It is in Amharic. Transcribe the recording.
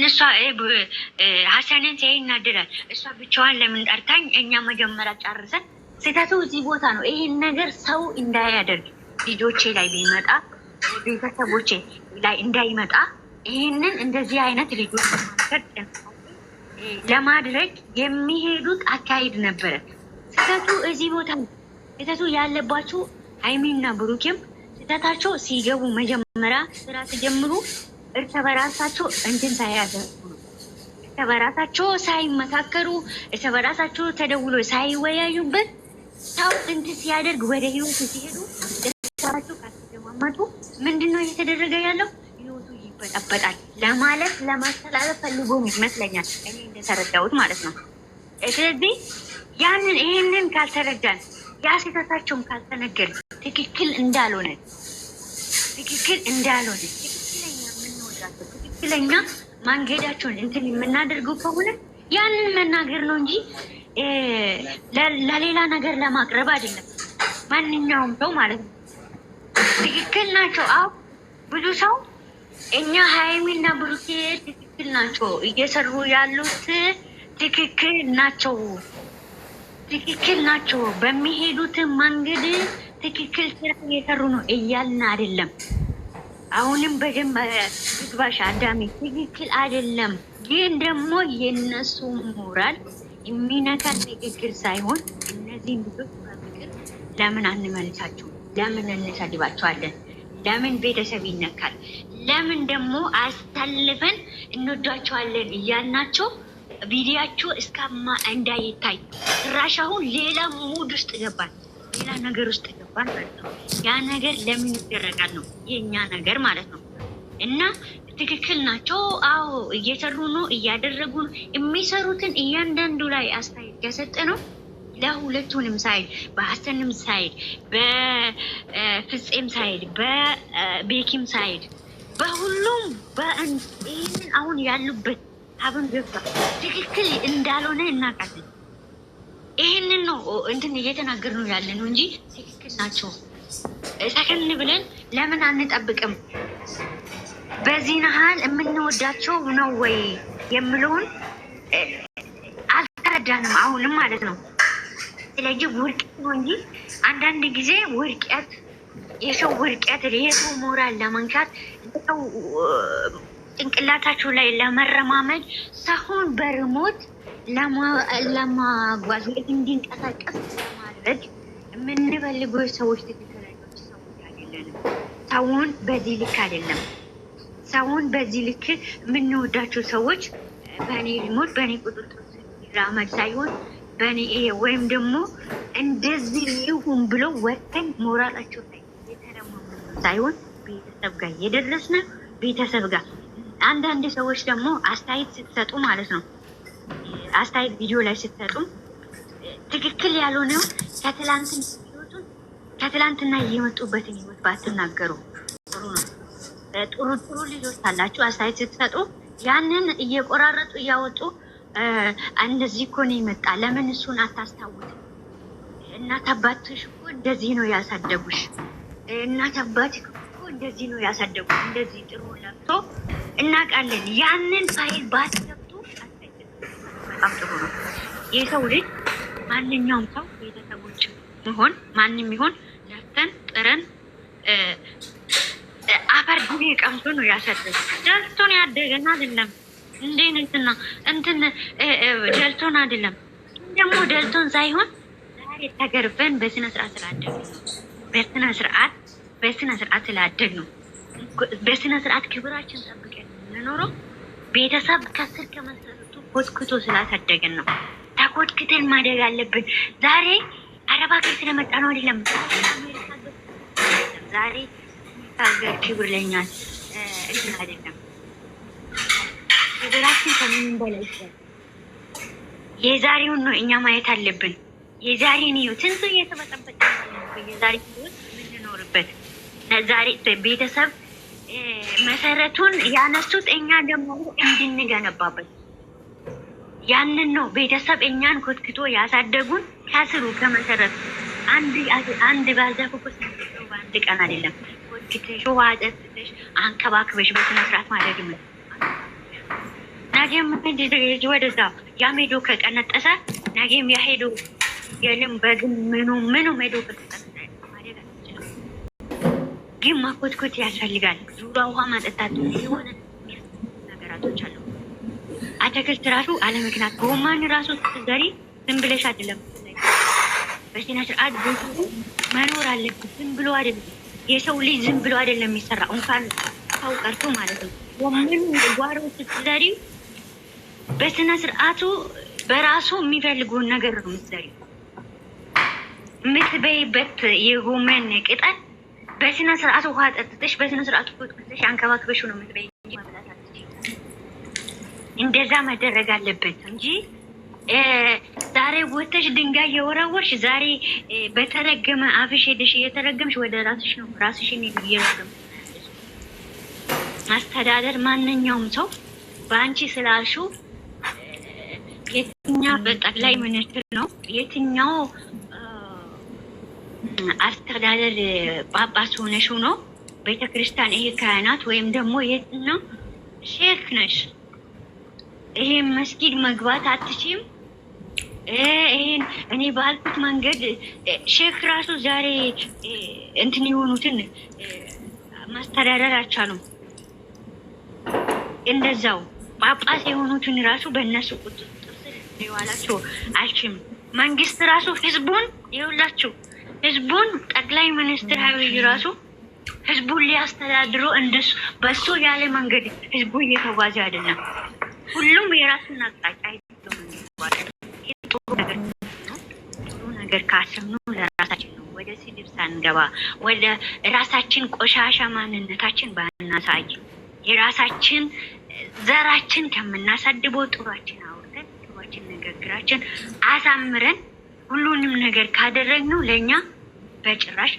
እሷ ሀሰንን ሲያይ ይናደዳል። እሷ ብቻዋን ለምን ጠርታኝ? እኛ መጀመሪያ ጨርሰን ስህተቱ እዚህ ቦታ ነው። ይሄን ነገር ሰው እንዳያደርግ ልጆቼ ላይ ቢመጣ ቤተሰቦቼ ላይ እንዳይመጣ ይህንን እንደዚህ አይነት ልጆች ለማድረግ የሚሄዱት አካሄድ ነበረ። ስህተቱ እዚህ ቦታ ነው። ስህተቱ ያለባቸው ሀይሚና ብሩኬም ስህተታቸው ሲገቡ መጀመሪያ ስራ ሲጀምሩ እርስ በራሳቸው እንትን ሳያደርጉ ነው። እርስ በራሳቸው ሳይመካከሩ እርስ በራሳቸው ተደውሎ ሳይወያዩበት ሰው እንትን ሲያደርግ ወደ ህይወቱ ሲሄዱ እርሳቸው ካስደማመጡ ምንድነው እየተደረገ ያለው? ህይወቱ ይበጠበጣል ለማለት ለማስተላለፍ ፈልጎ ይመስለኛል፣ እኔ እንደተረዳሁት ማለት ነው። ስለዚህ ያንን ይሄንን ካልተረዳን ያ ስህተታቸውን ካልተነገር ትክክል እንዳልሆነ ትክክለኛ መንገዳቸውን እንትን የምናደርገው ከሆነ ያንን መናገር ነው እንጂ ለሌላ ነገር ለማቅረብ አይደለም። ማንኛውም ሰው ማለት ነው ትክክል ናቸው። አዎ ብዙ ሰው እኛ ሀይሚና ብሩኬ ትክክል ናቸው፣ እየሰሩ ያሉት ትክክል ናቸው፣ በሚሄዱት መንገድ ትክክል ስራ እየሰሩ ነው እያልን አይደለም። አሁንም በደንብ ግባሽ አዳሚ ትክክል አይደለም። ግን ደግሞ የነሱ ሞራል የሚነካ ንግግር ሳይሆን እነዚህን ልጆች በፍቅር ለምን አንመልሳቸው? ለምን እንሰድባቸዋለን? ለምን ቤተሰብ ይነካል? ለምን ደግሞ አስተልፈን እንወዳቸዋለን እያልናቸው ቪዲያቸው እስካማ እንዳይታይ ራሽ አሁን ሌላ ሙድ ውስጥ ገባል፣ ሌላ ነገር ውስጥ ገባል ማለት ነው። ያ ነገር ለምን ይደረጋል ነው የኛ ነገር ማለት ነው። እና ትክክል ናቸው። አዎ እየሰሩ ነው፣ እያደረጉ ነው። የሚሰሩትን እያንዳንዱ ላይ አስተያየት ከሰጠ ነው ለሁለቱንም ሳይድ፣ በሀሰንም ሳይድ፣ በፍፄም ሳይድ፣ በቤኪም ሳይድ፣ በሁሉም ይህንን አሁን ያሉበት አብን ገባ ትክክል እንዳልሆነ እናውቃለን። ይህንን ነው እንትን እየተናገር ነው ያለ ነው እንጂ ትክክል ናቸው። ሰከን ብለን ለምን አንጠብቅም? በዚህ ናህል የምንወዳቸው ነው ወይ የምለውን አልተረዳንም አሁንም ማለት ነው። ስለዚህ ውርቀት ነው እንጂ አንዳንድ ጊዜ ውርቀት የሰው ውርቀት የሰው ሞራል ለመንካት ሰው ጭንቅላታችሁ ላይ ለመረማመድ ሳይሆን በርሞት ለማጓዝ እንዲንቀሳቀስ ለማድረግ የምንፈልገው ሰዎች ትክክለኞች ሰዎች አይደለንም። ሰውን በዚህ ልክ አይደለም። ሰውን በዚህ ልክ የምንወዳቸው ሰዎች በእኔ ሪሞት በእኔ ቁጥጥር ራመድ ሳይሆን በእኔ ወይም ደግሞ እንደዚህ ይሁን ብሎ ወጥተን ሞራላቸው ላይ የተረማመዱ ሳይሆን ቤተሰብ ጋር የደረስነ ቤተሰብ ጋር አንዳንድ ሰዎች ደግሞ አስተያየት ስትሰጡ ማለት ነው አስተያየት ቪዲዮ ላይ ስትሰጡ ትክክል ያልሆነው ከትላንትና እየመጡበትን ህይወት ባትናገሩ ጥሩ ነው። ጥሩ ልጆች አላችሁ አስተያየት ስትሰጡ ያንን እየቆራረጡ እያወጡ እንደዚህ እኮ ነው የመጣ ለምን እሱን አታስታውት? እናት አባትሽ እኮ እንደዚህ ነው ያሳደጉሽ፣ እናት አባትሽ እኮ እንደዚህ ነው ያሳደጉሽ፣ እንደዚህ ጥሩ ለብሶ እናውቃለን። ያንን ፋይል ባትገብቱ በጣም ጥሩ ነው። የሰው ልጅ ማንኛውም ሰው ቤተሰቦች መሆን ማንም ይሆን ለፍተን ጥረን አፈር ጊዜ ቀምቶ ነው ያሳደጉ። ደልቶን ያደገን አይደለም እንዴነትና እንትን ደልቶን አይደለም ደግሞ ደልቶን ሳይሆን ዛሬ ተገርፈን በስነ ስርዓት ስላደግ ነው። በስነ ስርዓት ስላደግ ነው። በስነ ስርዓት ክብራችን ጠብቀን የምንኖረው ቤተሰብ ከስር ከመሰረቱ ኮትኩቶ ስላሳደገን ነው። ተኮትክተን ማደግ አለብን። ዛሬ አረብ ሀገር ስለመጣ ነው አይደለም። ዛሬ ሀገር ክብር ለኛል እንትን አይደለም። ሀገራችን ከምንም በላይ ይችላል። የዛሬውን ነው እኛ ማየት አለብን። የዛሬን ህይወት ስንቱ እየተበጠበጠ የዛሬ ህይወት የምንኖርበት ዛሬ ቤተሰብ መሰረቱን ያነሱት እኛ ደግሞ እንድንገነባበት ያንን ነው። ቤተሰብ እኛን ኮትክቶ ያሳደጉን ከስሩ ከመሰረቱ አንድ ባዛፍ እኮ በአንድ ቀን አይደለም። ኮትክተሽ ዋጠትሽ አንከባክበሽ በስነ ስርዓት ማድረግ ነው። ነገም ወደዛ ያም ሄዶ ከቀነጠሰ ነገም ያ ሄዶ የለም በግን ምኑ ሄዶ ከቀነጠሰ ግን ማኮትኮት ያስፈልጋል። ዙራ ውሃ ማጠጣት የሆነ ነገራቶች አሉ። አትክልት ራሱ አለ ምክንያት ጎማን ራሱ ስትዘሪ ዝም ብለሽ አይደለም በስነ ስርዓት ብዙ መኖር አለበት። ዝም ብሎ አይደለም የሰው ልጅ ዝም ብሎ አይደለም የሚሰራ እንኳን ሰው ቀርቶ ማለት ነው። ወምን ጓሮ ስትዘሪ በስነ ስርዓቱ በራሱ የሚፈልገውን ነገር ነው የምትዘሪው። የምትበይበት የጎመን ቅጠል በስነ ስርዓቱ ውሃ ጠጥተሽ በስነ ስርዓቱ ኮትኩተሽ አንከባክበሽ ነው የምትበይ እንጂ ማብላት አትችይም። እንደዛ መደረግ አለበት እንጂ ዛሬ ወተሽ ድንጋይ የወረወርሽ ዛሬ በተረገመ አፍሽ ሄደሽ እየተረገምሽ ወደ ራስሽን እየረገም ማስተዳደር ማንኛውም ሰው በአንቺ ስላልሽው የትኛው በጠቅላይ ሚኒስትር ነው የትኛው አስተዳደር ጳጳስ ሆነሽ ነው ቤተክርስቲያን ይሄ ካህናት ወይም ደግሞ የትኛው ሼክ ነሽ ይሄ መስጊድ መግባት አትችይም። ይሄን እኔ ባልኩት መንገድ ሼክ ራሱ ዛሬ እንትን የሆኑትን ማስተዳደር አልቻሉም። እንደዛው ጳጳስ የሆኑትን ራሱ በእነሱ ቁጥጥር ስር ሊዋላቸው አልችልም። መንግስት ራሱ ህዝቡን ይውላችሁ ህዝቡን ጠቅላይ ሚኒስትር አብይ ራሱ ህዝቡን ሊያስተዳድሩ እንደሱ በሱ ያለ መንገድ ህዝቡ እየተጓዘ አይደለም። ሁሉም የራሱን አቅጣጫ ጥሩ ነገር ካሰብነው ለራሳችን ነው። ወደ ስድብ ሳንገባ ወደ ራሳችን ቆሻሻ ማንነታችን ባናሳይ የራሳችን ዘራችን ከምናሳድበው ጥሯችን አውርተን ጥሯችን ንግግራችን አሳምረን ሁሉንም ነገር ካደረግነው ለኛ በጭራሽ